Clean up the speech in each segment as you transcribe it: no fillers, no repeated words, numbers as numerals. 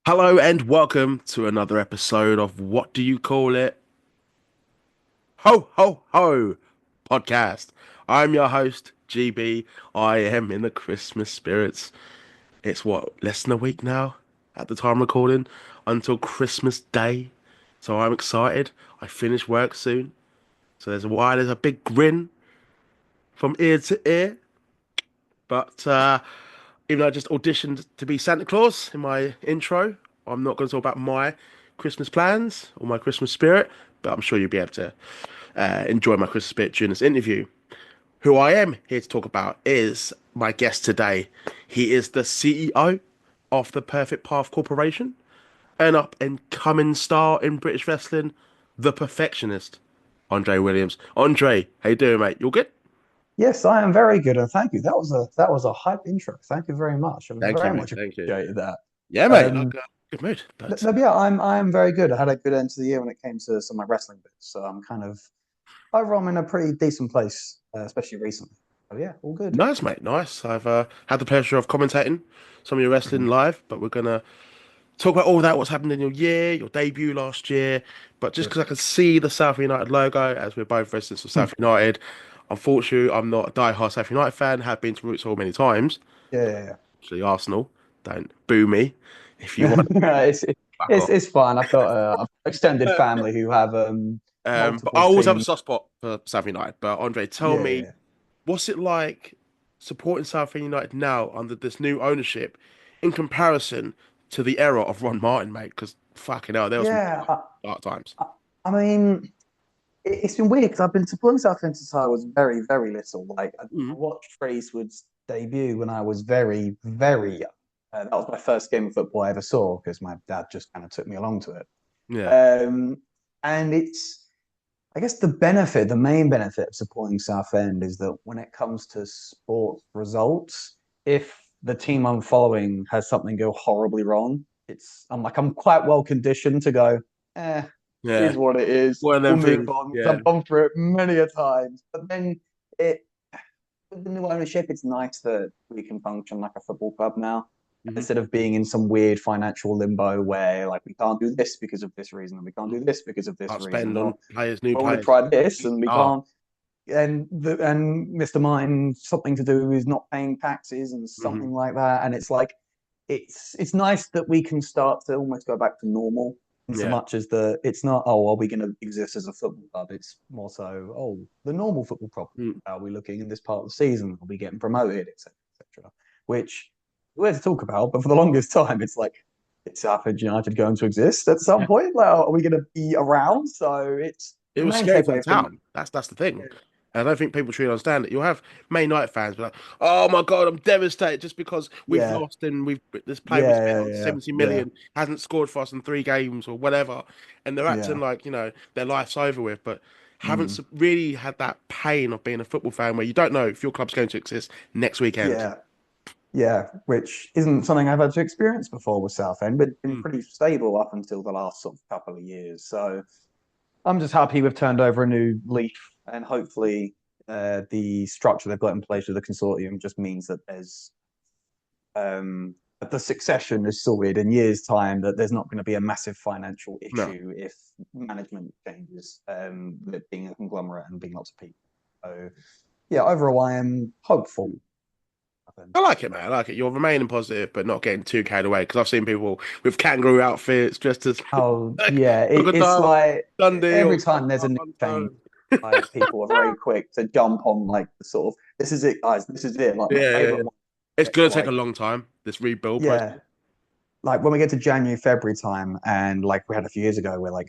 Hello and welcome to another episode of What Do You Call It? Ho Ho Ho podcast. I'm your host, GB. I am in the Christmas spirits. It's what, less than a week now at the time recording until Christmas Day. So I'm excited. I finish work soon. So there's a big grin from ear to ear. But even though I just auditioned to be Santa Claus in my intro, I'm not going to talk about my Christmas plans or my Christmas spirit, but I'm sure you'll be able to enjoy my Christmas spirit during this interview. Who I am here to talk about is my guest today. He is the CEO of the Perfect Path Corporation, an up and coming star in British wrestling, the Perfectionist, Andre Williams. Andre, how you doing, mate? You all good? Yes, I am very good, and thank you. That was a hype intro. Thank you very much. I Thank you, very mate. much Thank you. appreciated that. Yeah, mate. Um, Good mood. But no, yeah, I am very good. I had a good end to the year when it came to some of my wrestling bits, so I'm kind of overall I'm in a pretty decent place, especially recently. So yeah, all good. nice, mate. Nice. I've had the pleasure of commentating some of your wrestling Mhm. live, but we're gonna talk about all that, what's happened in your year, your debut last year. But just Good. because I can see the South United logo, as we're both residents of Hmm. South United, unfortunately, I'm not a die-hard South United fan. Have been to Roots Hall many times. Yeah, Actually, Arsenal. Don't boo me if you want. yeah. it's Back it's off. it's fine. I've got an extended family who have But I multiple always have a teams. soft spot for South United. But Andre, tell Yeah, me, yeah, what's it like supporting Southend United now under this new ownership in comparison to the era of Ron Martin, mate? Because fucking hell, there was some yeah. dark times. I mean. It's been weird because I've been supporting Southend since I was very, very little. I Mm. watched Tracewood's debut when I was very, very young. That was my first game of football I ever saw because my dad just kind of took me along to it. Yeah. Um, and I guess, the main benefit of supporting Southend is that when it comes to sports results, if the team I'm following has something go horribly wrong, I'm quite well conditioned to go, eh, it Yeah. is what it is. One of We'll them move things. on because Yeah. I've gone through it many a times. But then it with the new ownership, it's nice that we can function like a football club now Hmm. instead of being in some weird financial limbo where like we can't do this because of this reason and we can't do this because of this Can't reason. spend Or on players, new we want to players. try this and we Oh. can't. And Mr. Martin, something to do with not paying taxes and Hmm. something like that. And it's like it's nice that we can start to almost go back to normal in so Yeah. much as it's not, are we going to exist as a football club? It's more so, the normal football problem. Mm. Are we looking in this part of the season? Are we getting promoted, etc., etc.? Which we're to talk about, but for the longest time, it's like, it's Southend United going to exist at some Yeah. point? Like, are we going to be around? So It the was main scary for the takeaway from town. That's the thing. And I don't think people truly understand it. You'll have Man United fans be like, "Oh my God, I'm devastated just because we've yeah, lost and we've this player we spent yeah, on yeah, 70 yeah, million hasn't scored for us in 3 games or whatever," and they're acting yeah, like their life's over with, but haven't mm, really had that pain of being a football fan where you don't know if your club's going to exist next weekend. yeah. Yeah, which isn't something I've had to experience before with Southend, but been Mm. pretty stable up until the last sort of couple of years. So I'm just happy we've turned over a new leaf, and hopefully the structure they've got in place with the consortium just means that um, the succession is sorted in years' time. That there's not going to be a massive financial No, issue if management changes, with it being a conglomerate and being lots of people. So yeah, overall, I am hopeful. I like it, man. I like it. You're remaining positive, but not getting too carried away. Because I've seen people with kangaroo outfits dressed as Oh like yeah, it's crocodile like Dundee or every time there's a new change, something. like people are very quick to jump on like the sort of, this is it, guys, this is it. Like my Yeah, yeah, favorite yeah. one It's get to gonna take a like, long time, this rebuild process. yeah, like when we get to January, February time, and like we had a few years ago, where like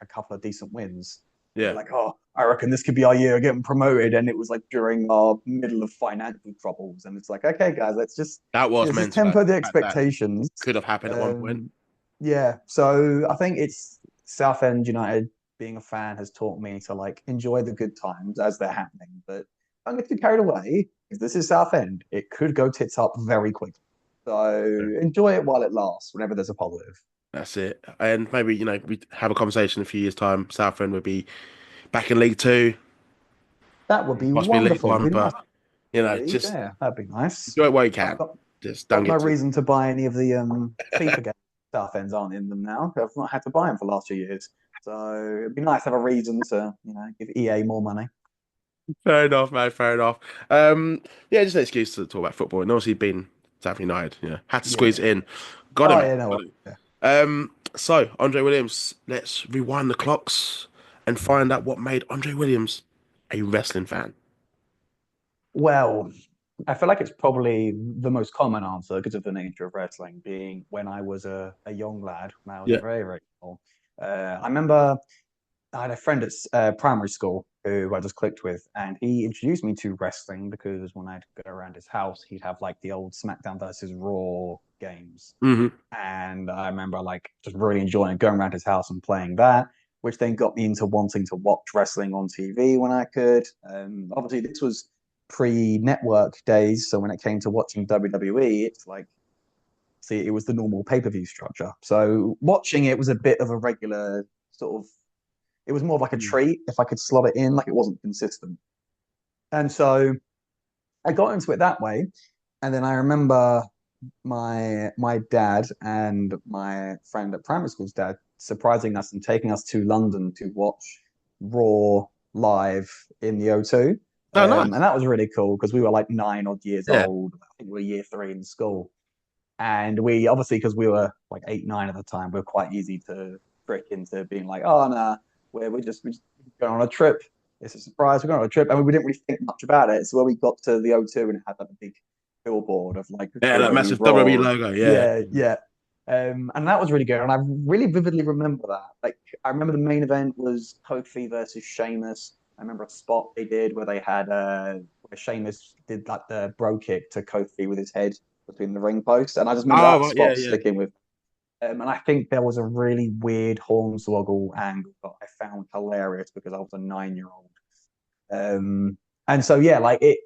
a couple of decent wins, and we're Yeah, like, oh, I reckon this could be our year of getting promoted, and it was like during our middle of financial troubles, and it's like, okay, guys, that was let's just mental. That temper the that expectations. could have happened at one point. Um, yeah, so I think it's Southend United. Being a fan has taught me to like enjoy the good times as they're happening, but don't get too carried away because this is Southend. It could go tits up very quickly. So Yeah. enjoy it while it lasts. Whenever there's a positive, That's it. And maybe, we have a conversation in a few years' time. Southend would be back in League Two, that would be possibly League wonderful. It'd One, be nice. but Really, just yeah, that'd be nice. enjoy it while you I've can. got Just don't got no get too. reason to buy any of the FIFA games. Southend's aren't in them now. I've not had to buy them for the last 2 years. So it'd be nice to have a reason to, give EA more money. Fair enough, man. Fair enough. Yeah, just an excuse to talk about football. And obviously, been South United. Yeah, had to squeeze Yeah. it in. Got Oh, him. yeah, no. Got him. Yeah. So Andre Williams. Let's rewind the clocks and find out what made Andre Williams a wrestling fan. Well, I feel like it's probably the most common answer because of the nature of wrestling being when I was a young lad, when I was Yeah. very, very small. I remember I had a friend at primary school who I just clicked with, and he introduced me to wrestling because when I'd go around his house, he'd have like the old SmackDown versus Raw games. Hmm. And I remember like just really enjoying going around his house and playing that, which then got me into wanting to watch wrestling on TV when I could. Obviously, this was pre-network days, so when it came to watching WWE, it's like see, it was the normal pay-per-view structure. So watching it was a bit of a regular sort of. It was more of like a treat if I could slot it in, like it wasn't consistent. And so I got into it that way. And then I remember my dad and my friend at primary school's dad surprising us and taking us to London to watch Raw live in the O2. Oh, And nice. that was really cool because we were like 9 odd years Yeah. old. I think we were year three in school. And we obviously, because we were like 8, 9 at the time, we were quite easy to trick into being like, oh, no, we're just going on a trip. It's a surprise. We're going on a trip. And we didn't really think much about it. So when we got to the O2 and it had like a big billboard of like Yeah, like WWE massive WWE Raw. logo. Yeah. Yeah, yeah. And that was really good. And I really vividly remember that. Like, I remember the main event was Kofi versus Sheamus. I remember a spot they did where they had where Sheamus did like the bro kick to Kofi with his head between the ring posts. And I just remember Oh, that right. Yeah, spot yeah. sticking with. And I think there was a really weird Hornswoggle angle that I found hilarious because I was a 9 year old. Um, and so yeah, like it,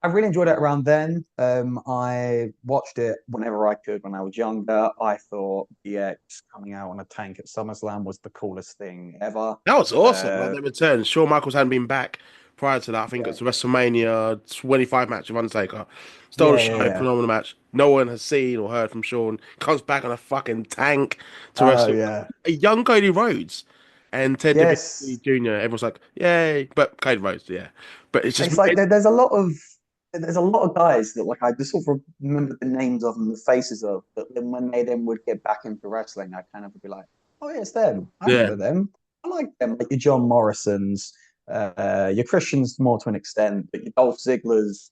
I really enjoyed it around then. I watched it whenever I could when I was younger. I thought DX coming out on a tank at SummerSlam was the coolest thing ever. That was awesome. Like Uh, the return. Shawn Michaels hadn't been back prior to that. I think yeah, it's a WrestleMania 25 match of Undertaker. Stole the yeah, show, yeah. phenomenal match. No one has seen or heard from Shawn. Comes back on a fucking tank to Oh wrestle yeah. a young Cody Rhodes and Ted DiBiase Yes. Jr. Everyone's like, yay! But Cody Rhodes, yeah. But it's just It's like there's a lot of guys that like I just sort of remember the names of and the faces of, but then when they then would get back into wrestling, I kind of would be like, oh yeah, it's them. I yeah, remember them. I like them, like your John Morrisons, your Christians more to an extent, but your Dolph Ziggler's,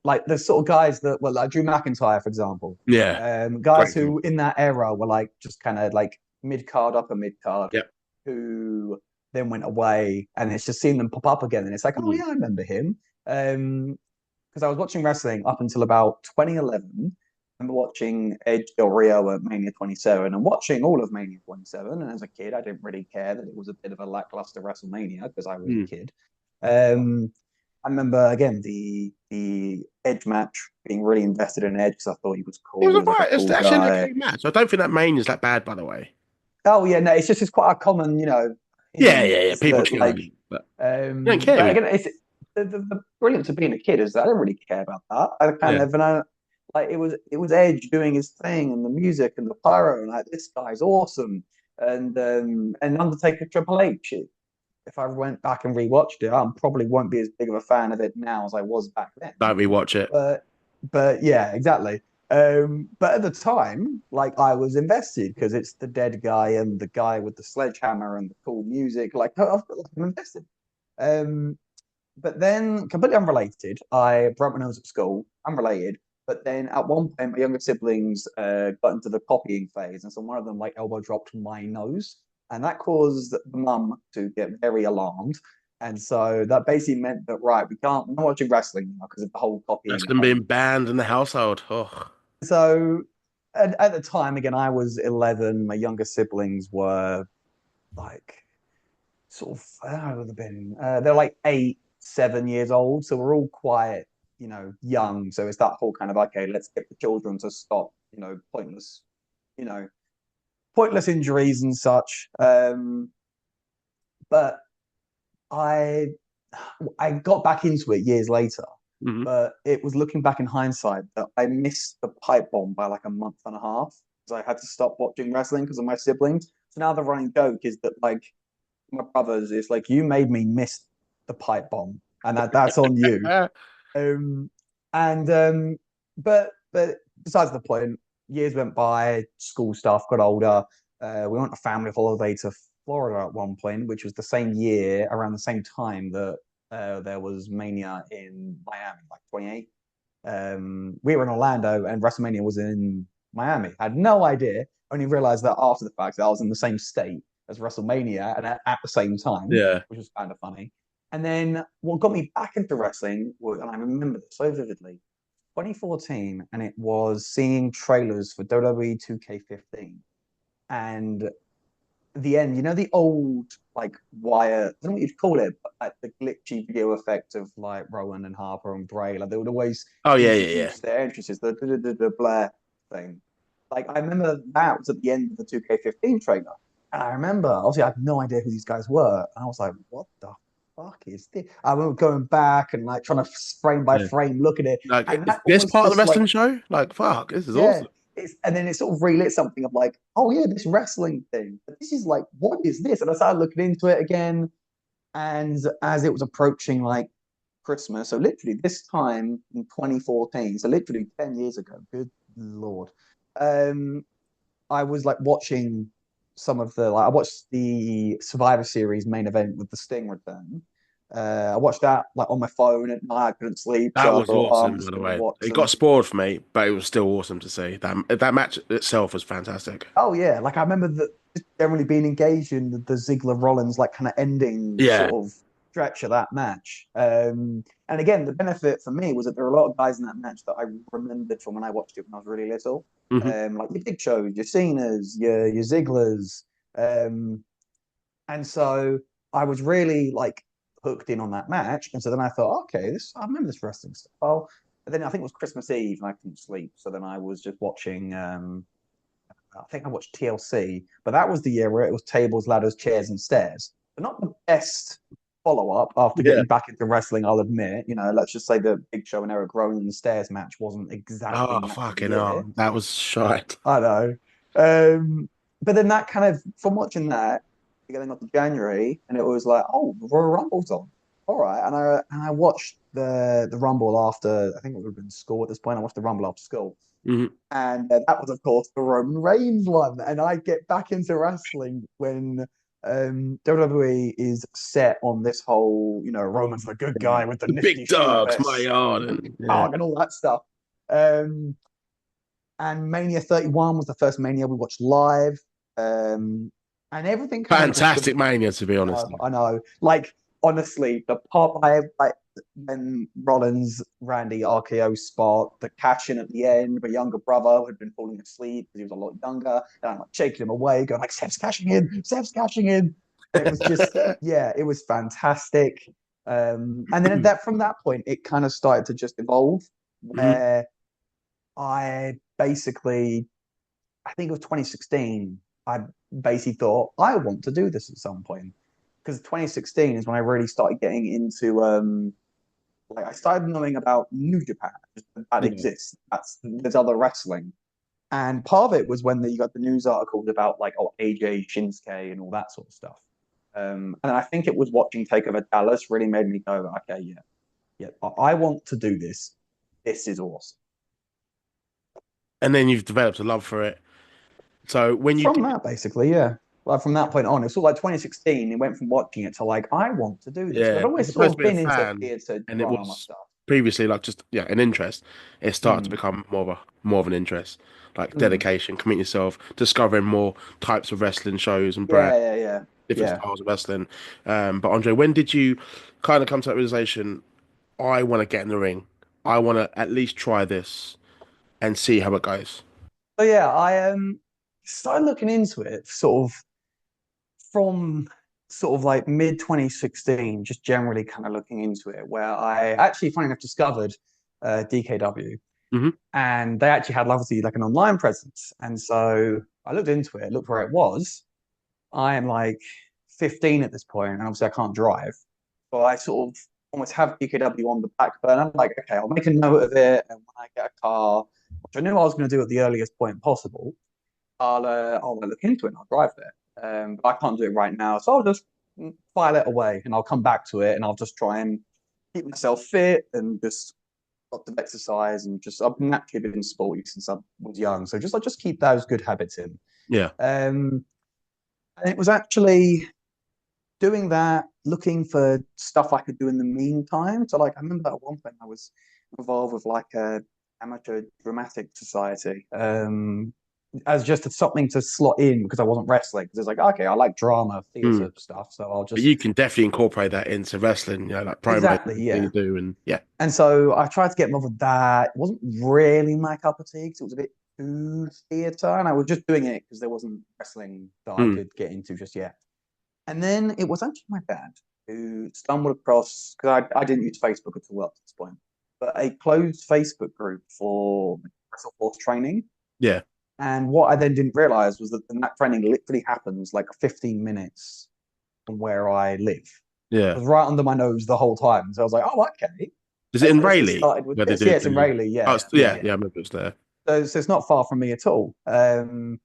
like the sort of guys that were like Drew McIntyre, for example, yeah. guys Great who example. in that era were like just kind of like mid card, upper mid card, Yeah. who then went away, and it's just seeing them pop up again, and it's like, oh Mm. yeah, I remember him. Because I was watching wrestling up until about 2011. I remember watching Edge Del Rio at Mania 27 and watching all of Mania 27. And as a kid, I didn't really care that it was a bit of a lackluster WrestleMania because I was a Mm. kid. I remember again the Edge match being really invested in Edge because I thought he was It cool. was He was like a alright. It's cool actually an guy. okay match. I don't think that main is that bad, by the way. Oh yeah, no, it's quite a common, Yeah, opinion yeah, yeah. is People that cheer on like him, but you don't care but really. again, it's the brilliance of being a kid is that I didn't really care about that. I kind Yeah. of and I like it was Edge doing his thing and the music and the pyro and like this guy's awesome and Undertaker Triple H. If I went back and rewatched it, I probably won't be as big of a fan of it now as I was back then. Don't rewatch it. But but yeah, exactly. But at the time, like I was invested because it's the dead guy and the guy with the sledgehammer and the cool music. Like I'm invested. Um, but then, completely unrelated, I broke my nose at school, unrelated. But then at one point, my younger siblings got into the copying phase. And so one of them, like, elbow dropped my nose. And that caused the mum to get very alarmed. And so that basically meant that, right, we're not watching wrestling now because of the whole copying at Wrestling being home. banned in the household. Oh, So at the time, again, I was 11. My younger siblings were like sort of I don't know what they've been. They're like 8, 7 years old, so we're all quite young. So it's that whole kind of okay, let's get the children to stop pointless you know pointless injuries and such. But I I got back into it years later. mhm. But it was looking back in hindsight that I missed the pipe bomb by like a month and a half. because I had to stop watching wrestling because of my siblings. So now the running joke is that like my brothers, it's like you made me miss the pipe bomb, and that's on you. Ah, Um, and but besides the point, years went by, school stuff got older. We went on a family holiday to Florida at one point, which was the same year, around the same time that there was Mania in Miami, like 28. We were in Orlando and WrestleMania was in Miami. I had no idea. Only realized that after the fact that I was in the same state as WrestleMania and at the same time, yeah, which was kind of funny. And then what got me back into wrestling, and I remember this so vividly, 2014, and it was seeing trailers for WWE 2K15. And the end, you know, the old like wire, I don't know what you'd call it, but like the glitchy video effect of like Rowan and Harper and Bray. Like they would always oh yeah, yeah, yeah. introduce their entrances, the Blair thing. Like I remember that was at the end of the 2K15 trailer. And I remember, obviously, I had no idea who these guys were. And I was like, what the fuck is this? I remember going back and like trying to frame by Yeah. frame look at it. Like, And is that this almost part of the just like, wrestling show? Like, fuck, this is yeah, awesome. and then it sort of relit something of like, oh yeah, this wrestling thing. But this is like, what is this? And I started looking into it again. And as it was approaching like Christmas, so literally this time in 2014, so literally 10 years ago, good Lord, um, I was like watching some of the, like, I watched the Survivor Series main event with the Sting return. I watched that like on my phone at night. I couldn't sleep, That so I was thought, oh, I'm awesome, by just the gonna way. watch It got some. spoiled for me, but it was still awesome to see. That match itself was fantastic. Oh yeah, like I remember that just generally being engaged in the Ziggler Rollins like kind of ending Yeah. sort of stretch of that match. And again, the benefit for me was that there were a lot of guys in that match that I remembered from when I watched it when I was really little. Hmm. Like your Big Shows, your Cenas, your Zigglers. Um, and so I was really like hooked in on that match. And so then I thought, okay, this I remember this wrestling stuff. Oh, and then I think it was Christmas Eve and I couldn't sleep. So then I was just watching I think I watched TLC, but that was the year where it was tables, ladders, chairs, and stairs. But not the best follow up after Yeah. getting back into wrestling, I'll admit. You know, let's just say the Big Show and Eric Rowan stairs match wasn't exactly Oh, match of the fucking year. hell. That was shite. I know. But then that kind of, from watching that, getting up to January, and it was like, oh, the Royal Rumble's on. All right. And I watched the Rumble after, I think it would have been school at this point. I watched the Rumble after school. Hmm. And that was, of course, the Roman Reigns one. And I get back into wrestling when WWE is set on this whole, you know, Roman's the good Yeah. guy with the The nifty big Shield dogs, my vest, yard, the and yeah. dog, and all that stuff. Um, and Mania 31 was the first Mania we watched live. And everything kind of just, Fantastic mania, to be honest. I know, like, honestly, the pop I like when Rollins, Randy RKO spot, the catch in at the end, my younger brother who had been falling asleep because he was a lot younger, and I'm like shaking him away, going like, Seth's cashing in, Seth's cashing in. And it was just, yeah, it was fantastic. And then that from that point, it kind of started to just evolve Hmm. where I basically, I think it was 2016, I basically thought, I want to do this at some point. Because 2016 is when I really started getting into like I started knowing about New Japan, just that Yeah. exists. There's other wrestling. And part of it was when you got the news articles about like AJ Shinsuke and all that sort of stuff. And I think it was watching Takeover Dallas really made me go, okay, yeah, yeah, I want to do this. This is awesome. And then you've developed a love for it. So when you From did, that, basically, yeah. Like from that point on, it's sort of like 2016. It went from watching it to like, I want to do this because I'd yeah, as always opposed sort to of being a been into fan, theatre and it drama was stuff. previously like just yeah an interest, it started to Mm, become more of an interest, like mm. dedication, committing yourself, discovering more types of wrestling shows and brands, Yeah, yeah, yeah, different yeah. styles of wrestling. But Andre, when did you kind of come to that realization? I want to get in the ring. I want to at least try this and see how it goes. So yeah, I started looking into it sort of from sort of like mid 2016, just generally kind of looking into it, where I actually, funny enough, discovered DKW, Hmm. and they actually had obviously like an online presence, and so I looked into it, looked where it was. I am like 15 at this point, and obviously I can't drive, so I sort of almost have DKW on the back burner. I'm like, okay, I'll make a note of it, and when I get a car, which I knew I was going to do at the earliest point possible. I'll look into it and I'll drive there. But I can't do it right now, so I'll just file it away and I'll come back to it and I'll just try and keep myself fit and just lots of exercise and just I've naturally been sporty since I was young, so just I just keep those good habits in. Yeah. Um, and it was actually doing that, looking for stuff I could do in the meantime. So like I remember at one point I was involved with like a amateur dramatic society. As just something to slot in because I wasn't wrestling. Because it's like, okay, I like drama, Mm. theatre stuff. So I'll But just you can definitely incorporate that into wrestling, like promo exactly, thing you yeah. do, and yeah. And so I tried to get involved with that. It wasn't really my cup of tea because it was a bit too theatre. And I was just doing it because there wasn't wrestling that I Mm. could get into just yet. And then it was actually my dad who stumbled across, because I didn't use Facebook at all up to this point, but a closed Facebook group for wrestle force training. Yeah. And what I then didn't realize was that that training literally happens like 15 minutes from where I live. It Yeah. was right under my nose the whole time. So I was like, oh, okay. Is it Let's in get Rayleigh started with where they this. do Yeah, it's in the? Rayleigh. Oh, Yeah, yeah, yeah, yeah. yeah. I remember it was there. So it's not far from me at all. Again,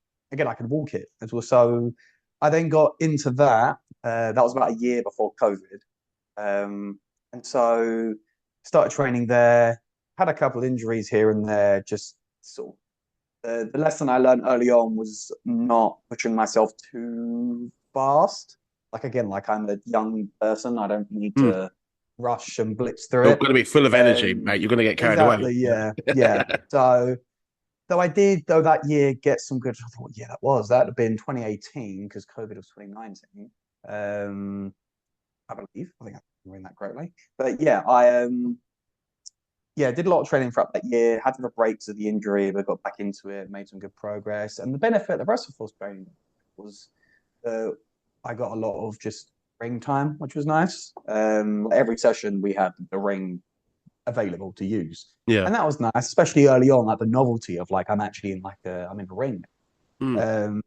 I could walk it as well. So I then got into that. That was about a year before COVID. And so started training there. Had a couple of injuries here and there. Just sort of the lesson I learned early on was not pushing myself too fast. Like again, like I'm a young person, I don't need Mm. to rush and blitz through You're it. going to be full of energy, Um, mate. You're going to get carried away. exactly, Yeah. yeah, yeah. So though I did though that year get some good. I thought, yeah, that'd have been 2018 because COVID was 2019. I believe. I think I'm remembering that correctly. But yeah, I did a lot of training throughout that year. Had to have breaks of the injury, but got back into it, made some good progress. And the benefit of WrestleForce training was that I got a lot of just ring time, which was nice. Every session we had the ring available to use, Yeah. and that was nice, especially early on, like the novelty of like I'm in a ring. Mm. Um,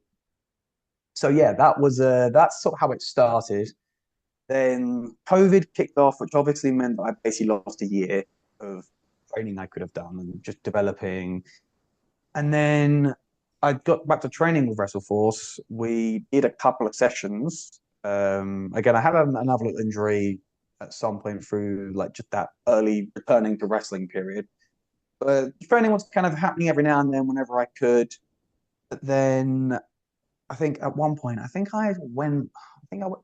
so yeah, that's sort of how it started. Then COVID kicked off, which obviously meant that I basically lost a year of training I could have done and just developing. And then I got back to training with WrestleForce. We did a couple of sessions. Again, I had another little injury at some point through like just that early returning to wrestling period. But training was kind of happening every now and then whenever I could. But then I think at one point,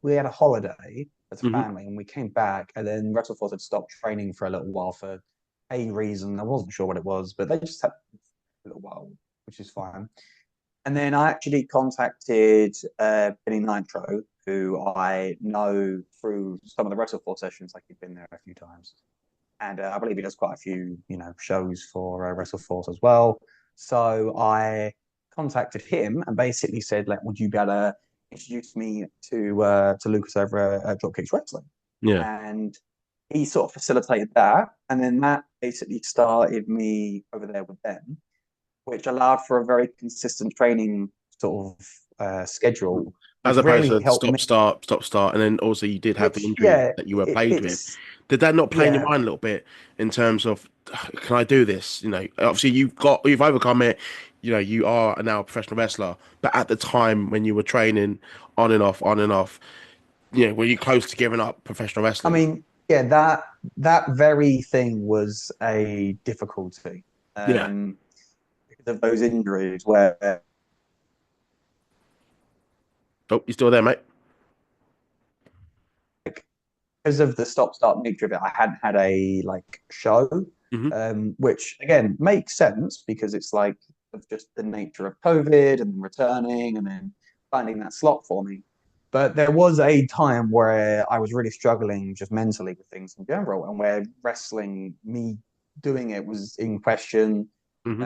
we had a holiday as a Hmm. family and we came back and then WrestleForce had stopped training for a little while for a reason. I wasn't sure what it was, but they just had a little while, which is fine. And then I actually contacted Benny Nitro, who I know through some of the WrestleForce sessions, like he'd been there a few times. And I believe he does quite a few, shows for WrestleForce as well. So I contacted him and basically said, like, would you be able to introduce me to Lucas over at Dropkicks Wrestling? Yeah. And he sort of facilitated that, and then that basically started me over there with them, which allowed for a very consistent training sort of schedule, As which opposed really to helped me. stop, start, and then also you did have the Which, injury yeah, that you were plagued with. it's Did that not play in your yeah. mind a little bit in terms of, can I do this? Obviously you've overcome it. You are now a professional wrestler, but at the time when you were training on and off, were you close to giving up professional I wrestling? mean, yeah, that very thing was a difficulty Yeah. um, because of those injuries where Oh, you still there, mate? because of the stop-start nature of it, I hadn't had a like show, Hmm. which again makes sense because it's like of just the nature of COVID and returning and then finding that slot for me. But there was a time where I was really struggling just mentally with things in general, and where wrestling, me doing it was in question. Hmm.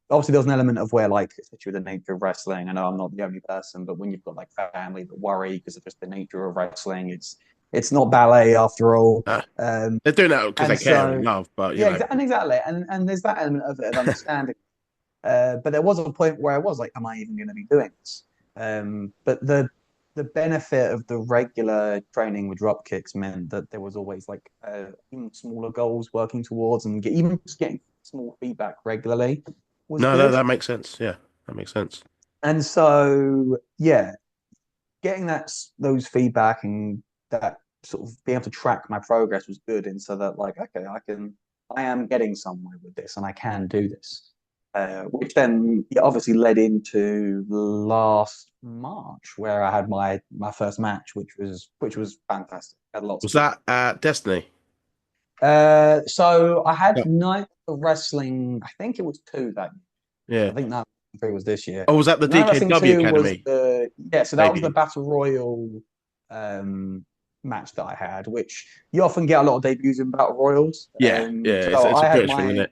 Obviously, there was an element of where, like, especially with the nature of wrestling, I know I'm not the only person, but when you've got like family that worry because of just the nature of wrestling, it's not ballet after all. Uh, Um, they're doing that because they and care and so, love, but yeah, exactly. And there's that element of it of understanding. But there was a point where I was like, am I even going to be doing this? But the benefit of the regular training with drop kicks meant that there was always like even smaller goals working towards, and even just getting small feedback regularly was no, that good. that makes sense. Yeah, that makes sense. And so, yeah, getting those feedback and that sort of being able to track my progress was good. And so that like, okay, I am getting somewhere with this and I can do this. Which then obviously led into last March where I had my first match, which was fantastic. Had lots Was of fun. that Destiny? So I had Yeah. Night of Wrestling. I think it was two that year. Yeah. I think that three was this year. Oh, was that the Night Wrestling DKW two was Academy the yeah. So that was the debut? Battle Royal um, match that I had, which you often get a lot of debuts in Battle Royals. Yeah, yeah. So It's a I had British thing, my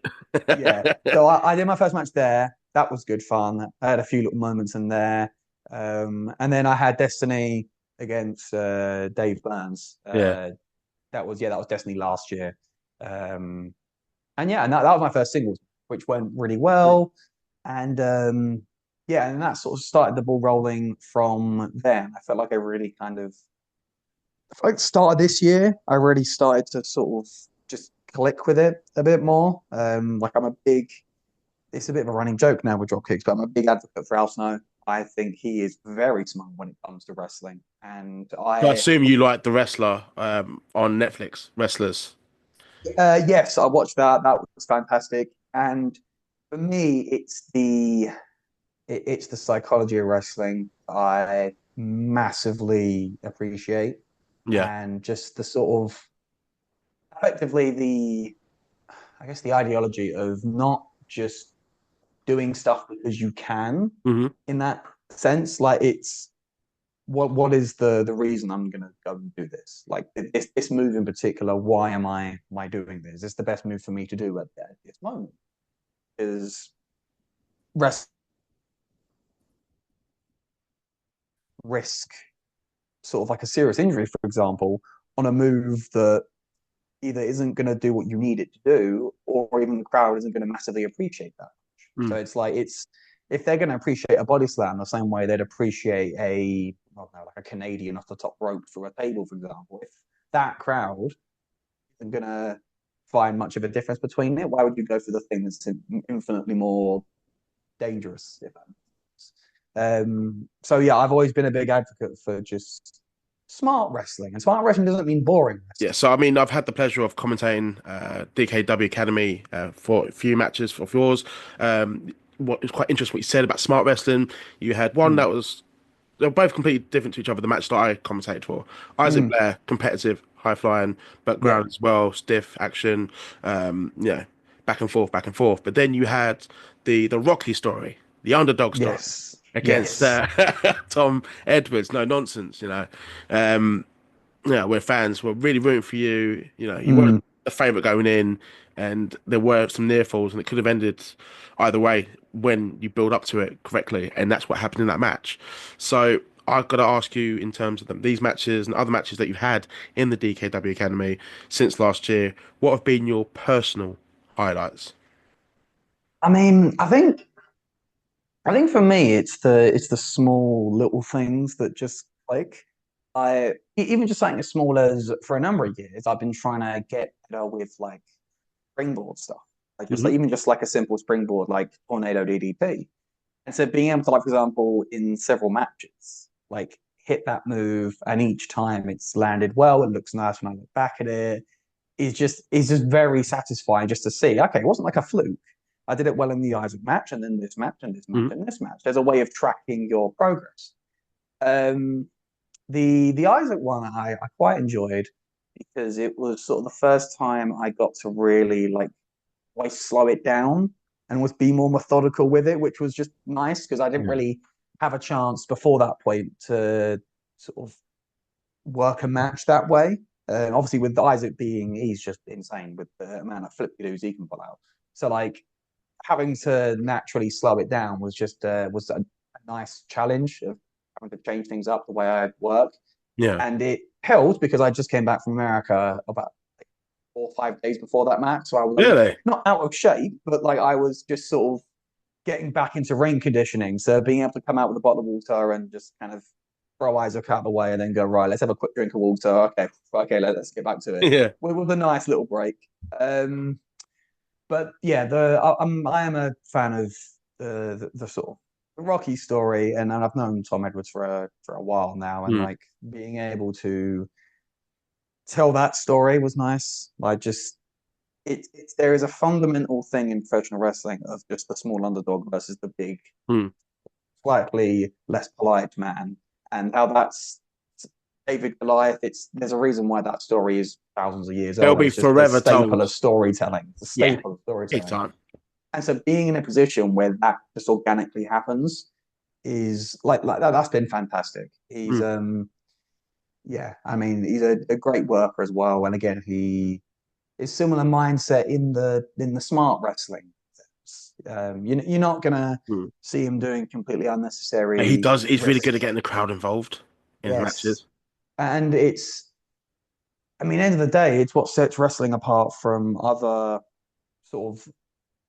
isn't yeah. it? So I did my first match there. That was good fun. I had a few little moments in there. And then I had Destiny against Dave Burns. Yeah. That was Destiny last year. Um, and yeah, and that was my first singles, which went really well. And yeah, and that sort of started the ball rolling from then. I felt like I really kind of like started this year. I really started to sort of just click with it a bit more. Like I'm a big it's a bit of a running joke now with dropkicks, but I'm a big advocate for Al Snow. I think he is very smart when it comes to wrestling. And So I I, assume you like the wrestler on Netflix, Wrestlers. yes, I watched that. That was fantastic. And for me, it's the psychology of wrestling I massively appreciate, Yeah. and just the sort of effectively I guess the ideology of not just doing stuff because you can Hmm. in that sense. Like it's what is the reason I'm gonna go and do this? Like this move in particular, why am I doing this? Is this the best move for me to do at this moment? Is rest risk sort of like a serious injury, for example, on a move that either isn't going to do what you need it to do, or even the crowd isn't going to massively appreciate that. Mm. So it's like it's if they're going to appreciate a body slam the same way they'd appreciate I don't know, like a Canadian off the top rope through a table, for example. If that crowd isn't going to find much of a difference between it, why would you go for the thing that's infinitely more dangerous? If that makes sense? So yeah, I've always been a big advocate for just smart wrestling, and smart wrestling doesn't mean boring Yeah, wrestling. so I mean, I've had the pleasure of commentating DKW Academy for a few matches of yours. What is quite interesting what you said about smart wrestling. You had one Mm. that was they're both completely different to each other. The match that I commentated for, Isaac Mm. Blair, competitive, high flying, but Yeah. ground as well, stiff action, yeah, back and forth, back and forth. But then you had the Rockley story, the underdog story Yes. against Yes. Tom Edwards. No nonsense, Um, where fans were really rooting for you. You weren't Mm. a favourite going in, and there were some near falls, and it could have ended either way when you build up to it correctly, and that's what happened in that match. So I've got to ask you, in terms of these matches and other matches that you've had in the DKW Academy since last year, what have been your personal highlights? I mean, I think for me it's the small little things that just click. Even just something as small as for a number of years I've been trying to get better with like springboard stuff. Like just Hmm. like even just like a simple springboard like tornado DDP. And so being able to, like, for example, in several matches, like hit that move, and each time it's landed well, it looks nice when I look back at it. Is just very satisfying just to see. Okay, it wasn't like a fluke. I did it well in the Isaac match, and then this match, and this match, Hmm. and this match. There's a way of tracking your progress. Um, the Isaac one I quite enjoyed because it was sort of the first time I got to really like always slow it down and was be more methodical with it, which was just nice because I didn't Yeah. really have a chance before that point to sort of work a match that way. Obviously, with Isaac being, he's just insane with the amount of flip doos he can pull out. So like having to naturally slow it down was a nice challenge of having to change things up the way I work, Yeah. and it helped because I just came back from America about 4 or 5 days before that match. So I was like Really? not out of shape, but like I was just sort of getting back into ring conditioning. So being able to come out with a bottle of water and just kind of throw Isaac out of the way and then go, right, let's have a quick drink of water. Okay, let's get back to it. Yeah. With a nice little break. But yeah, I am a fan of the sort of Rocky story, and I've known Tom Edwards for a while now, and Mm, like being able to tell that story was nice. Like just there is a fundamental thing in professional wrestling of just the small underdog versus the big, mm. slightly less polite man, and how that's David Goliath. There's a reason why that story is thousands of years It'll old. be It's just the forever staple told. of storytelling. It's a Yeah, staple of big storytelling. time. And so being in a position where that just organically happens is like that. That's been fantastic. He's Mm. yeah, I mean he's a great worker as well. And again, he is similar mindset in the smart wrestling. You're not gonna Mm. see him doing completely He unnecessary does. He's really good at risks. getting the crowd involved in his Yes, matches. and I mean, end of the day, it's what sets wrestling apart from other sort of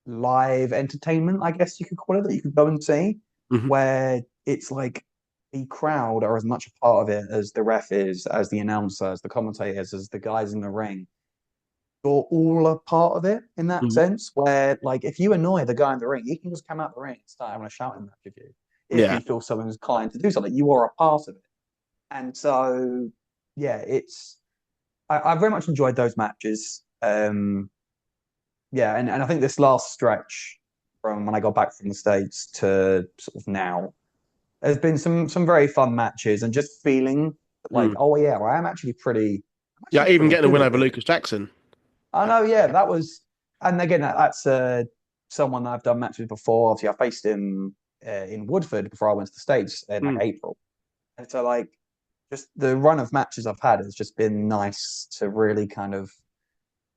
live entertainment, I guess you could call it, that you could go and see, Hmm. where it's like the crowd are as much a part of it as the ref is, as the announcer, as the commentators, as the guys in the ring. You're all a part of it in that Hmm. sense, where like if you annoy the guy in the ring, he can just come out the ring and start having a shouting match with you. If Yeah. he feels someone's inclined to do something, you are a part of it. And so, yeah, I very much enjoyed those matches. Yeah, and I think this last stretch from when I got back from the States to sort of now, there's been some very fun matches and just feeling like, Mm. oh yeah, well, I'm Yeah, actually even pretty getting a good win at over this. Lucas Jackson. I know, yeah, that was, and again, that's someone that I've done matches before. Obviously, I faced him in Woodford before I went to the States in like Mm. April, and so like just the run of matches I've had has just been nice to really kind of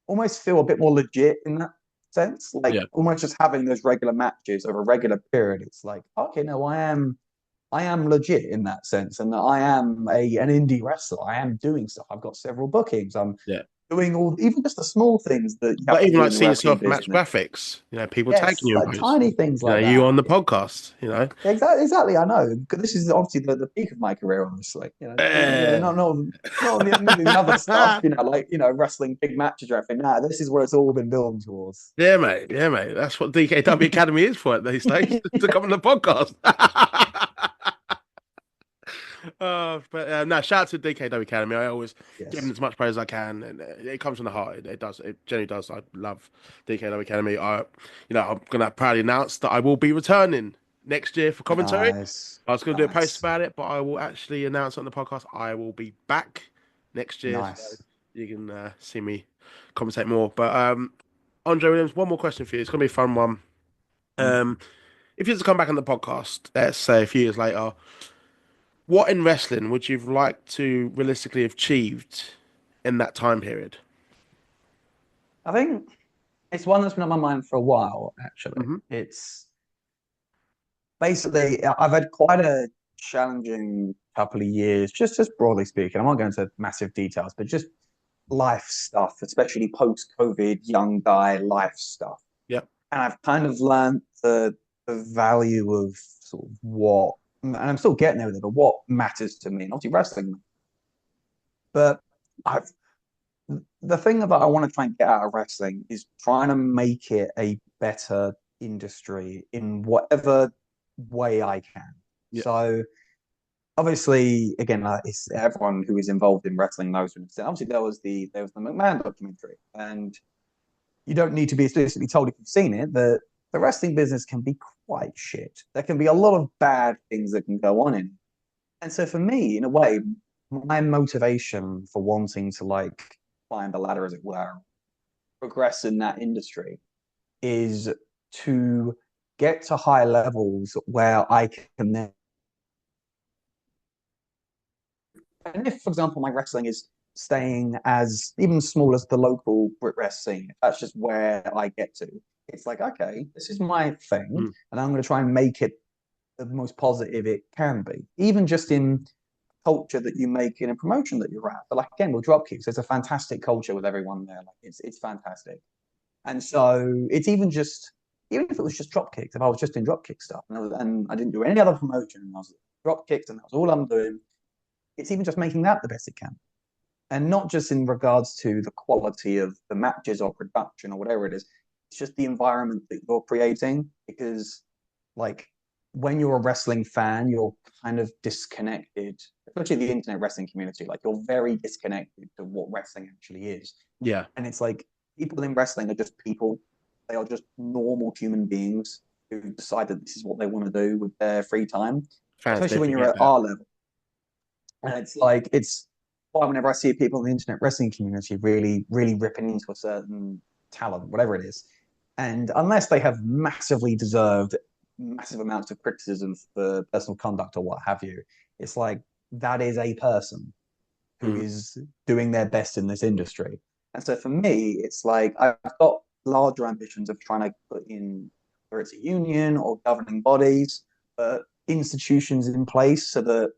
almost feel a bit more legit in that sense. Like Yeah. almost just having those regular matches over a regular period. It's like, okay, no, I am legit in that sense, and I am a an indie wrestler. I am doing stuff. I've got several bookings. I'm Yeah. doing all even just the small things that you have But to even do like in the seeing wrestling yourself match business. graphics, people tagging Yes, you in like posts, tiny things like you that. on the podcast. Exactly, exactly. I know. This is obviously the peak of my career, honestly. Eh. Not the other stuff. Like wrestling big matches or anything. Nah, this is where it's all been building towards. Yeah, mate. Yeah, mate. That's what DKW Academy is for these days, to come on the podcast. But no, shout out to DKW Academy. I always give them Yes, as much praise as I can, and it comes from the heart. It does. It genuinely does. I love DKW Academy. I'm gonna proudly announce that I will be returning next year for commentary. nice, I was gonna do a post nice, about it, but I will actually announce on the podcast I will be back next year, so nice. you can see me commentate more. But Andre Williams, one more question for you. It's gonna be a fun one. Mm. Um, if you was to come back on the podcast, let's say a few years later. What in wrestling would you like to realistically have achieved in that time period? I think it's one that's been on my mind for a while. Actually, Hmm. it's basically I've had quite a challenging couple of years, just broadly speaking. I'm not going into massive details, but just life stuff, especially post COVID, young guy life stuff. Yep. And I've kind of learned the value of sort of what, and I'm still getting there with it, but what matters to me, and obviously wrestling. But I've the thing that I want to try and get out of wrestling is trying to make it a better industry in whatever way I can. Yeah. So obviously, again, it's everyone who is involved in wrestling knows. Obviously, there was the McMahon documentary, and you don't need to be explicitly told if you've seen it that the wrestling business can be quite shit. There can be a lot of bad things that can go on in it. And so for me, in a way, my motivation for wanting to like climb the ladder, as it were, progress in that industry is to get to high levels where I can then. And if, for example, my wrestling is staying as even small as the local Brit rest scene, if that's just where I get to. It's like, okay, this is my thing, Mm. and I'm going to try and make it the most positive it can be, even just in culture that you make in a promotion that you're at. But like again, with dropkicks, there's a fantastic culture with everyone there. Like it's fantastic. And so it's even if it was just dropkicks, if I was just in dropkick stuff and I didn't do any other promotion and I was dropkicks and that was all I'm doing, it's even just making that the best it can. And not just in regards to the quality of the matches or production or whatever it is, it's just the environment that you're creating. Because like when you're a wrestling fan, you're kind of disconnected, especially the internet wrestling community. Like you're very disconnected to what wrestling actually is. Yeah, And it's like people in wrestling are just people. They are just normal human beings who decide that this is what they want to do with their free time, fans especially they when you're forget at that. our level. And it's like it's why whenever I see people in the internet wrestling community really, really ripping into a certain talent, whatever it is, and unless they have massively deserved massive amounts of criticism for personal conduct or what have you, it's like that is a person who Mm, is doing their best in this industry. And so for me, it's like I've got larger ambitions of trying to put in, whether it's a union or governing bodies, institutions in place so that,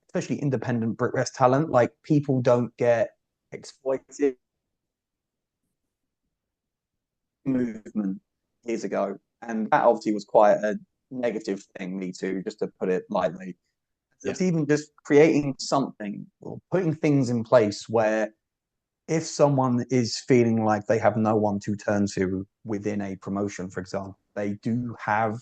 especially independent brick rest talent, like people don't get exploited. Movement years ago, and that obviously was quite a negative thing. Me too, just to put it lightly. So yeah, it's even just creating something or putting things in place where if someone is feeling like they have no one to turn to within a promotion, for example, they do have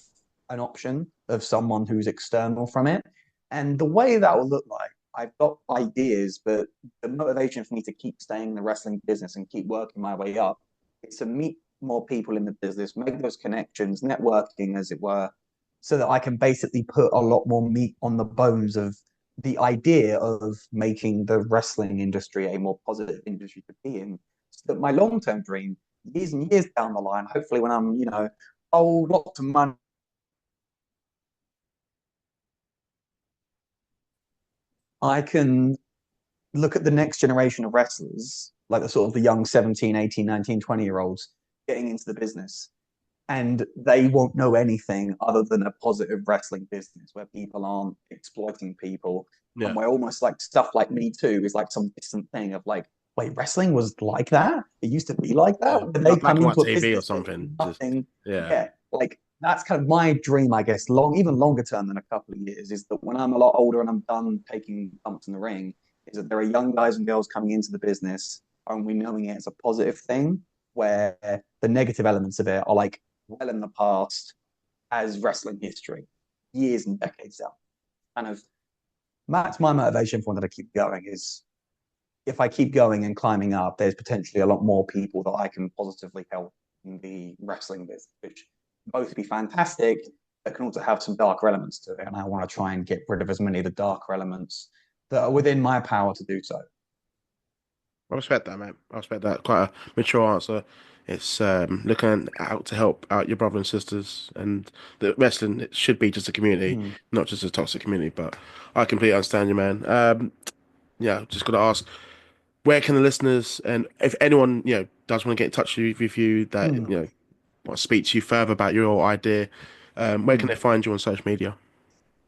an option of someone who's external from it. And the way that will look like, I've got ideas, but the motivation for me to keep staying in the wrestling business and keep working my way up is to meet more people in the business, make those connections, networking, as it were, so that I can basically put a lot more meat on the bones of the idea of making the wrestling industry a more positive industry to be in. So that my long term dream, years and years down the line, hopefully when I'm, old, lots of money, I can look at the next generation of wrestlers, like the sort of the young 17, 18, 19, 20 year olds getting into the business. And they won't know anything other than a positive wrestling business where people aren't exploiting people, yeah. and where almost like stuff like Me Too is like some distant thing of like, wait, wrestling was like that? It used to be like Yeah, that? When they like black come and white into a TV or business with something. Just nothing, yeah, yeah, like that's kind of my dream, I guess, even longer term than a couple of years, is that when I'm a lot older and I'm done taking bumps in the ring, is that there are young guys and girls coming into the business and we knowing it as a positive thing, where the negative elements of it are like well in the past as wrestling history, years and decades out. Kind of that's my motivation for that I keep going is if I keep going and climbing up, there's potentially a lot more people that I can positively help in the wrestling business, which both be fantastic, but can also have some darker elements to it. And I want to try and get rid of as many of the darker elements that are within my power to do so. I respect that, mate. I respect that. Quite a mature answer. It's looking out to help out your brother and sisters, and the wrestling it should be just a community, Hmm. not just a toxic community. But I completely understand you, man. Yeah, just got to ask, where can the listeners and if anyone does want to get in touch with you, that Hmm. want to speak to you further about your idea, where can Hmm. they find you on social media?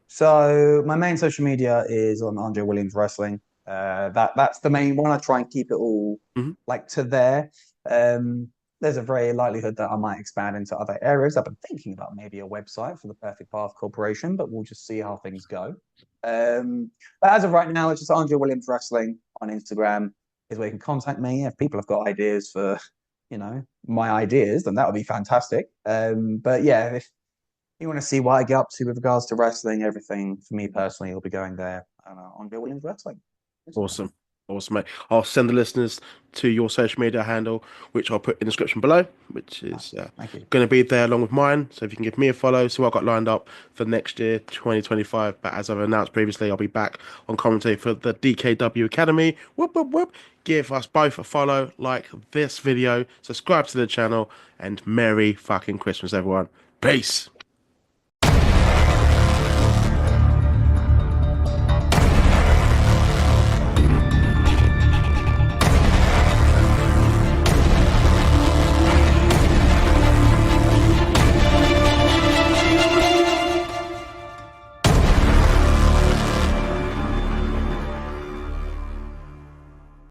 So my main social media is on Andre Williams Wrestling. That's the main one. I try and keep it all Hmm. like to there. Um, there's a very likelihood that I might expand into other areas. I've been thinking about maybe a website for the Perfect Path Corporation, but we'll just see how things go. But as of right now, it's just Andre Williams Wrestling on Instagram is where you can contact me. If people have got ideas for, my ideas, then that would be fantastic. But yeah, if you want to see what I get up to with regards to wrestling, everything for me personally will be going there on Bill Williams Wrestling. Instagram. Awesome. Awesome, mate. I'll send the listeners to your social media handle, which I'll put in the description below, which is Nice. Thank you. going to be there along with mine. So if you can give me a follow, see what I've got lined up for next year, 2025. But as I've announced previously, I'll be back on commentary for the DKW Academy. Whoop, whoop, whoop. Give us both a follow, like this video, subscribe to the channel, and Merry fucking Christmas, everyone. Peace.